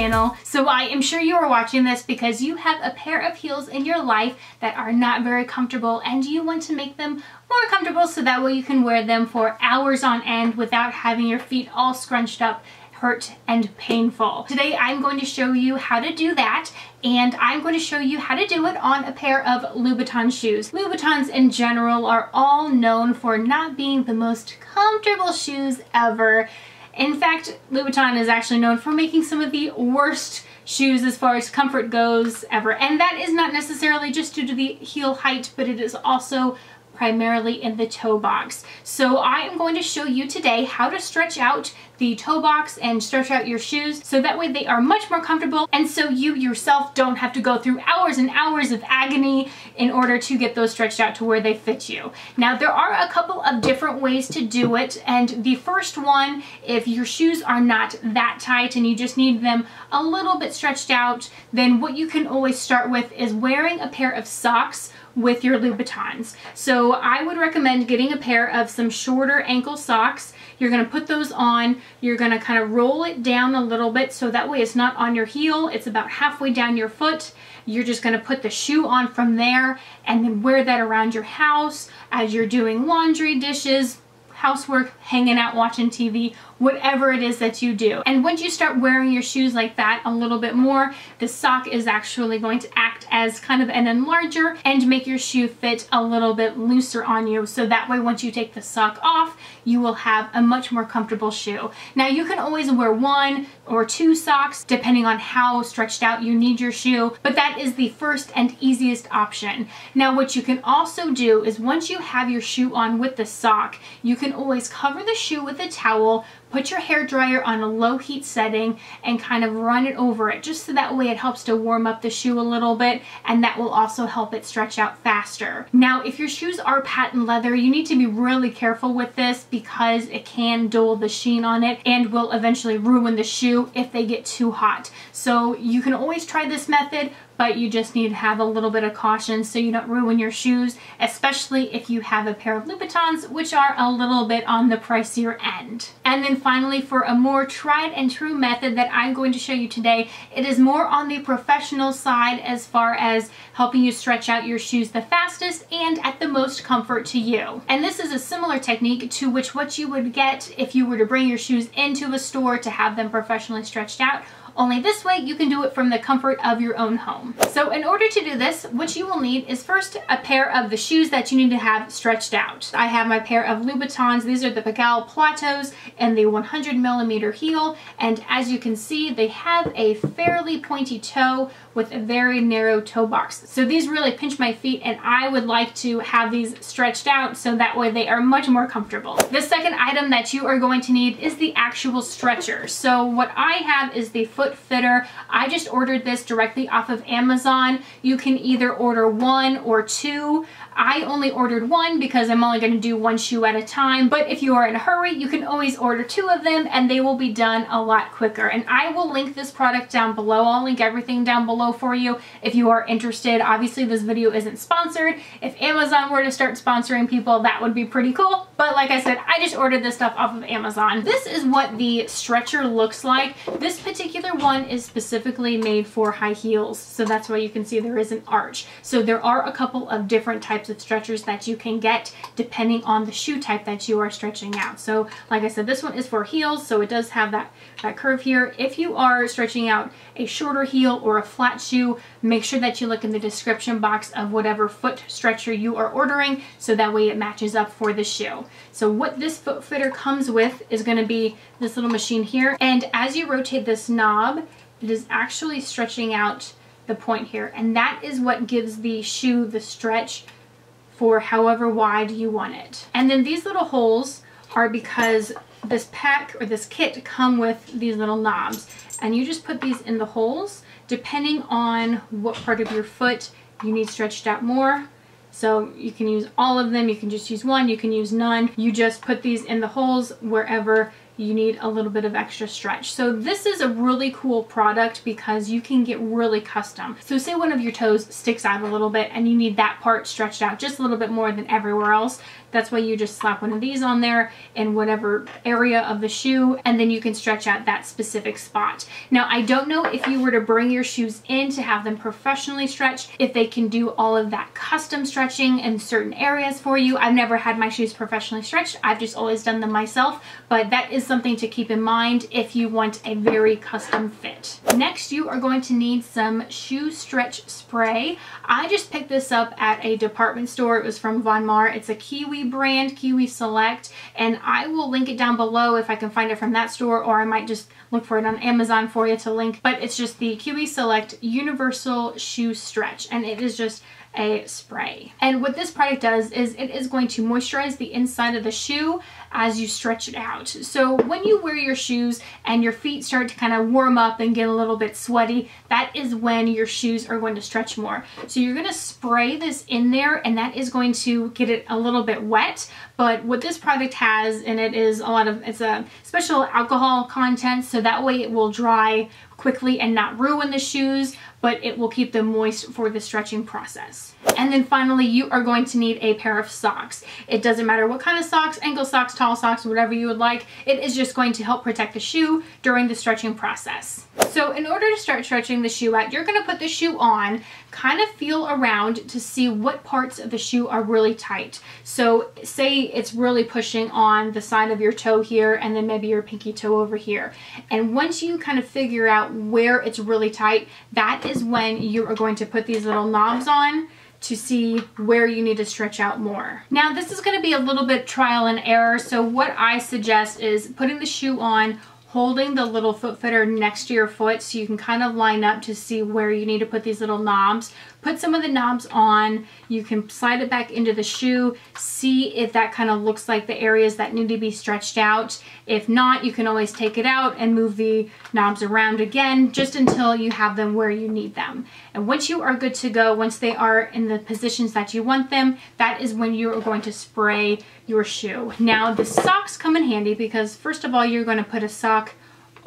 channel. So I am sure you are watching this because you have a pair of heels in your life that are not very comfortable and you want to make them more comfortable so that way you can wear them for hours on end without having your feet all scrunched up, hurt and painful. Today I'm going to show you how to do that, and I'm going to show you how to do it on a pair of Louboutin shoes. Louboutins in general are all known for not being the most comfortable shoes ever. In fact, Louboutin is actually known for making some of the worst shoes as far as comfort goes ever. And that is not necessarily just due to the heel height, but it is also primarily in the toe box. So I am going to show you today how to stretch out the toe box and stretch out your shoes so that way they are much more comfortable, and so you yourself don't have to go through hours and hours of agony in order to get those stretched out to where they fit you. Now there are a couple of different ways to do it, and the first one, if your shoes are not that tight and you just need them a little bit stretched out, then what you can always start with is wearing a pair of socks with your Louboutins. So I would recommend getting a pair of some shorter ankle socks. You're going to put those on, you're going to kind of roll it down a little bit so that way it's not on your heel, it's about halfway down your foot. You're just going to put the shoe on from there and then wear that around your house as you're doing laundry, dishes, housework, hanging out, watching TV, whatever it is that you do. And once you start wearing your shoes like that a little bit more, the sock is actually going to act as kind of an enlarger and make your shoe fit a little bit looser on you. So that way once you take the sock off, you will have a much more comfortable shoe. Now you can always wear one or two socks depending on how stretched out you need your shoe, but that is the first and easiest option. Now what you can also do is once you have your shoe on with the sock, you can always cover the shoe with a towel, put your hair dryer on a low heat setting and kind of run it over it, just so that way it helps to warm up the shoe a little bit, and that will also help it stretch out faster. Now if your shoes are patent leather, you need to be really careful with this because it can dull the sheen on it and will eventually ruin the shoe if they get too hot. So you can always try this method, but you just need to have a little bit of caution so you don't ruin your shoes, especially if you have a pair of Louboutins, which are a little bit on the pricier end. And then finally, for a more tried and true method that I'm going to show you today, it is more on the professional side as far as helping you stretch out your shoes the fastest and at the most comfort to you. And this is a similar technique to what you would get if you were to bring your shoes into a store to have them professionally stretched out. Only this way you can do it from the comfort of your own home. So in order to do this, what you will need is first a pair of the shoes that you need to have stretched out. I have my pair of Louboutins. These are the Pigalle Plateaus and the 100mm heel, and as you can see, they have a fairly pointy toe with a very narrow toe box. So these really pinch my feet, and I would like to have these stretched out so that way they are much more comfortable. The second item that you are going to need is the actual stretcher. So what I have is the Footfitter. I just ordered this directly off of Amazon. You can either order one or two. I only ordered one because I'm only going to do one shoe at a time, but if you are in a hurry, you can always order two of them and they will be done a lot quicker. And I will link this product down below. I'll link everything down below for you if you are interested. Obviously, this video isn't sponsored. If Amazon were to start sponsoring people, that would be pretty cool. But like I said, I just ordered this stuff off of Amazon. This is what the stretcher looks like. This particular one is specifically made for high heels, so that's why you can see there is an arch. So there are a couple of different types of stretchers that you can get depending on the shoe type that you are stretching out. So like I said, this one is for heels, so it does have that curve here. If you are stretching out a shorter heel or a flat shoe, make sure that you look in the description box of whatever foot stretcher you are ordering so that way it matches up for the shoe. So what this Footfitter comes with is going to be this little machine here, and as you rotate this knob, it is actually stretching out the point here, and that is what gives the shoe the stretch for however wide you want it. And then these little holes are because this pack or this kit come with these little knobs, and you just put these in the holes depending on what part of your foot you need stretched out more. So you can use all of them, you can just use one, you can use none. You just put these in the holes wherever you need a little bit of extra stretch. So this is a really cool product because you can get really custom. So say one of your toes sticks out a little bit and you need that part stretched out just a little bit more than everywhere else, That's why you just slap one of these on there in whatever area of the shoe, and then you can stretch out that specific spot. Now, I don't know if you were to bring your shoes in to have them professionally stretched, if they can do all of that custom stretching in certain areas for you. I've never had my shoes professionally stretched. I've just always done them myself, but that is something to keep in mind if you want a very custom fit. Next, you are going to need some shoe stretch spray. I just picked this up at a department store. It was from Von Maur. It's a Kiwi brand, Kiwi Select, and I will link it down below if I can find it from that store, or I might just look for it on Amazon for you to link. But it's just the Kiwi Select Universal Shoe Stretch, and it is just a spray. And what this product does is it is going to moisturize the inside of the shoe as you stretch it out. So when you wear your shoes and your feet start to kind of warm up and get a little bit sweaty, that is when your shoes are going to stretch more. So you're going to spray this in there, and that is going to get it a little bit wet. But what this product has in it is it's a special alcohol content, so that way it will dry quickly and not ruin the shoes, but it will keep them moist for the stretching process. And then finally, you are going to need a pair of socks. It doesn't matter what kind of socks, ankle socks, tall socks, whatever you would like. It is just going to help protect the shoe during the stretching process. So in order to start stretching the shoe out, you're going to put the shoe on, kind of feel around to see what parts of the shoe are really tight. So say it's really pushing on the side of your toe here, and then maybe your pinky toe over here. And once you kind of figure out where it's really tight, that is when you are going to put these little knobs on to see where you need to stretch out more. Now, this is going to be a little bit trial and error, so what I suggest is putting the shoe on, holding the little foot fitter next to your foot so you can kind of line up to see where you need to put these little knobs. Put some of the knobs on, you can slide it back into the shoe, see if that kind of looks like the areas that need to be stretched out. If not, you can always take it out and move the knobs around again, just until you have them where you need them. And once you are good to go, once they are in the positions that you want them, that is when you are going to spray your shoe. Now, the socks come in handy because first of all, you're going to put a sock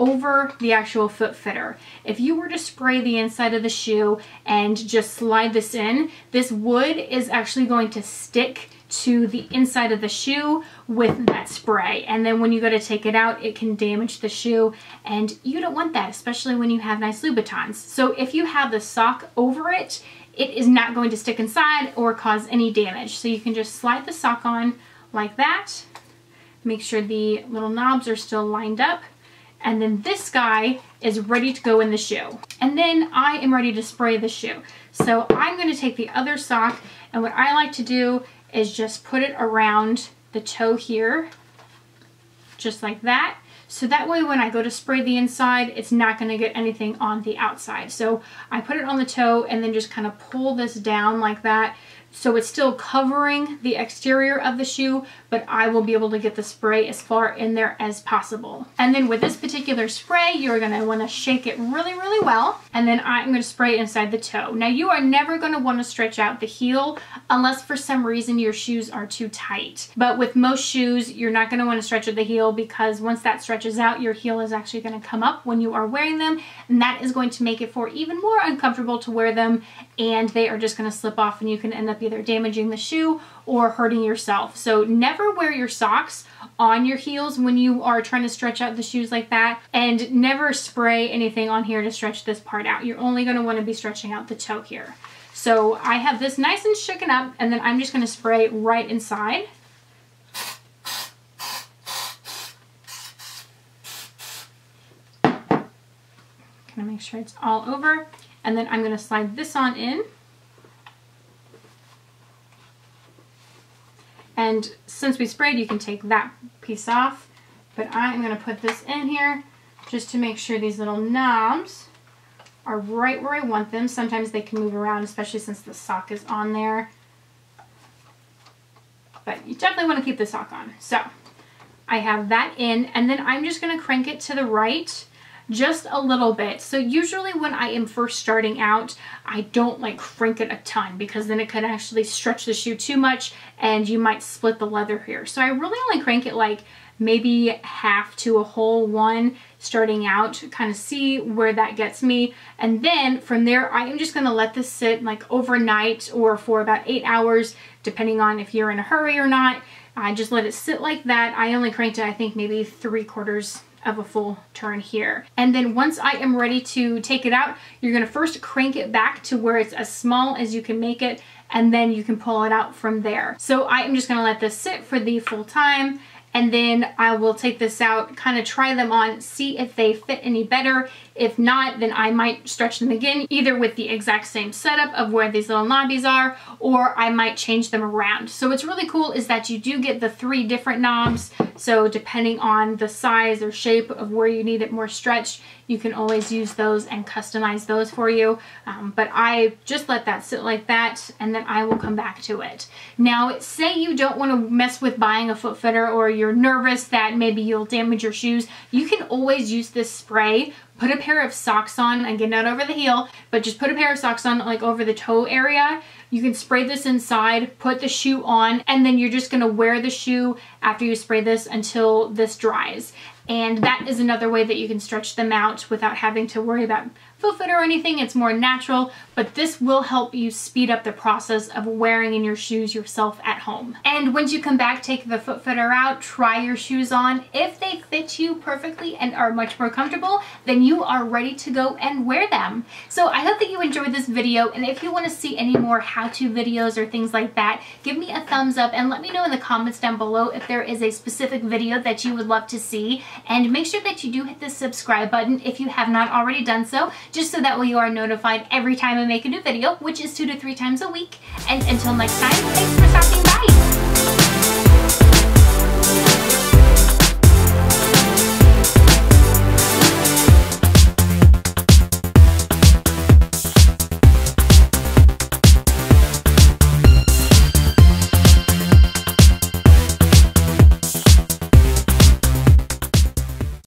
over the actual foot fitter. If you were to spray the inside of the shoe and just slide this in, this wood is actually going to stick to the inside of the shoe with that spray. And then when you go to take it out, it can damage the shoe, and you don't want that, especially when you have nice Louboutins. So if you have the sock over it, it is not going to stick inside or cause any damage. So you can just slide the sock on like that. Make sure the little knobs are still lined up. And then this guy is ready to go in the shoe. And then I am ready to spray the shoe. So I'm going to take the other sock, and what I like to do is just put it around the toe here, just like that. So that way when I go to spray the inside, it's not going to get anything on the outside. So I put it on the toe and then just kind of pull this down like that. So it's still covering the exterior of the shoe, but I will be able to get the spray as far in there as possible. And then with this particular spray, you're going to want to shake it really, really well. And then I'm going to spray it inside the toe. Now, you are never going to want to stretch out the heel unless for some reason your shoes are too tight. But with most shoes, you're not going to want to stretch at the heel, because once that stretches out, your heel is actually going to come up when you are wearing them. And that is going to make it for even more uncomfortable to wear them. And they are just going to slip off, and you can end up either damaging the shoe or hurting yourself. So never wear your socks on your heels when you are trying to stretch out the shoes like that, and never spray anything on here to stretch this part out. You're only going to want to be stretching out the toe here. So I have this nice and shooken up, and then I'm just going to spray right inside. Gonna make sure it's all over, and then I'm going to slide this on in. And since we sprayed, you can take that piece off, but I'm going to put this in here just to make sure these little knobs are right where I want them. Sometimes they can move around, especially since the sock is on there. But you definitely want to keep the sock on. So I have that in, and then I'm just going to crank it to the right just a little bit. So usually when I am first starting out, I don't like crank it a ton, because then it could actually stretch the shoe too much and you might split the leather here. So I really only crank it like maybe half to a whole one, starting out, kind of see where that gets me. And then from there, I am just going to let this sit like overnight or for about 8 hours, depending on if you're in a hurry or not. I just let it sit like that. I only cranked it, I think, maybe 3/4 of a full turn here. And then once I am ready to take it out, you're going to first crank it back to where it's as small as you can make it, and then you can pull it out from there. So I am just going to let this sit for the full time, and then I will take this out, kind of try them on, see if they fit any better. If not, then I might stretch them again, either with the exact same setup of where these little knobbies are, or I might change them around. So what's really cool is that you do get the 3 different knobs. So depending on the size or shape of where you need it more stretched, you can always use those and customize those for you. But I just let that sit like that, and then I will come back to it. Now, say you don't want to mess with buying a Footfitter, or you're nervous that maybe you'll damage your shoes. You can always use this spray. Put a pair of socks on, again, not over the heel, but just put a pair of socks on like over the toe area. You can spray this inside, put the shoe on, and then you're just gonna wear the shoe after you spray this until this dries. And that is another way that you can stretch them out without having to worry about Footfitter or anything. It's more natural, but this will help you speed up the process of wearing in your shoes yourself at home. And once you come back, take the Footfitter out, try your shoes on. If they fit you perfectly and are much more comfortable, then you are ready to go and wear them. So I hope that you enjoyed this video, and if you want to see any more how-to videos or things like that, give me a thumbs up and let me know in the comments down below if there is a specific video that you would love to see. And make sure that you do hit the subscribe button if you have not already done so, just so that way you are notified every time I make a new video, which is 2 to 3 times a week. And until next time, thanks for stopping by.